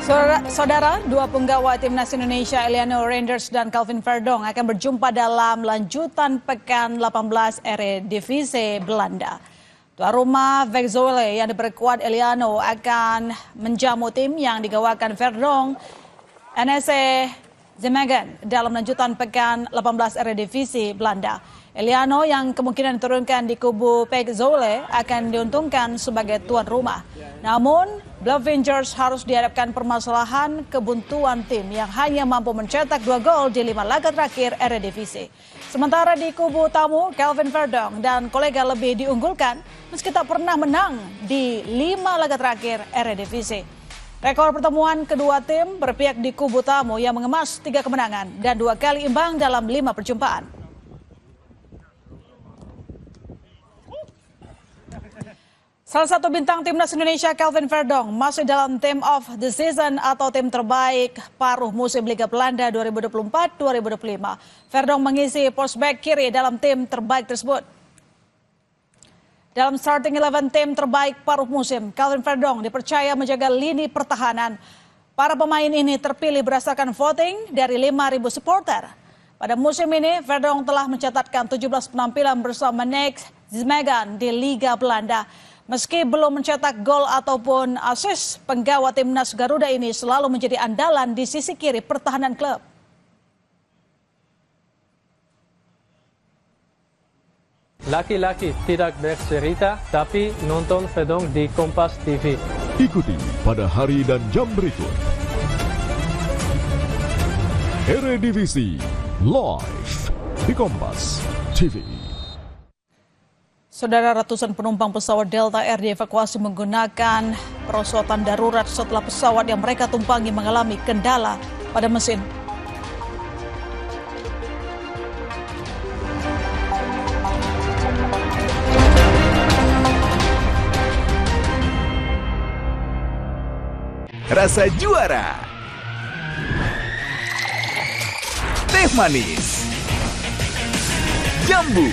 Saudara, dua penggawa timnas Indonesia Eliano Reinders dan Calvin Verdonk akan berjumpa dalam lanjutan pekan 18 Eredivisie Belanda. Tuan rumah Van Zwolle yang diperkuat Eliano akan menjamu tim yang digawakan Verdonk NEC Nijmegen dalam lanjutan pekan 18 Eredivisie Belanda. Eliano yang kemungkinan diturunkan di kubu Van Zwolle akan diuntungkan sebagai tuan rumah. Namun, Blauwingers harus dihadapkan permasalahan kebuntuan tim yang hanya mampu mencetak 2 gol di 5 laga terakhir Eredivisie. Sementara di kubu tamu, Calvin Verdonk dan kolega lebih diunggulkan meski tak pernah menang di 5 laga terakhir Eredivisie. Rekor pertemuan kedua tim berpihak di kubu tamu yang mengemas 3 kemenangan dan 2 kali imbang dalam 5 perjumpaan. Salah satu bintang timnas Indonesia, Calvin Verdonk, masih dalam Team of the Season atau tim terbaik paruh musim Liga Belanda 2024-2025. Verdonk mengisi pos back kiri dalam tim terbaik tersebut. Dalam starting 11 tim terbaik paruh musim, Calvin Verdonk dipercaya menjaga lini pertahanan. Para pemain ini terpilih berdasarkan voting dari 5.000 supporter. Pada musim ini, Verdonk telah mencatatkan 17 penampilan bersama NEC Nijmegen di Liga Belanda. Meski belum mencetak gol ataupun assist, penggawa timnas Garuda ini selalu menjadi andalan di sisi kiri pertahanan klub. Laki-laki tidak bercerita, tapi nonton Verdonk di Kompas TV. Ikuti pada hari dan jam berikut. Eredivisie live di Kompas TV. Saudara, ratusan penumpang pesawat Delta Air dievakuasi menggunakan perosotan darurat setelah pesawat yang mereka tumpangi mengalami kendala pada mesin. Rasa juara, teh manis, jambu,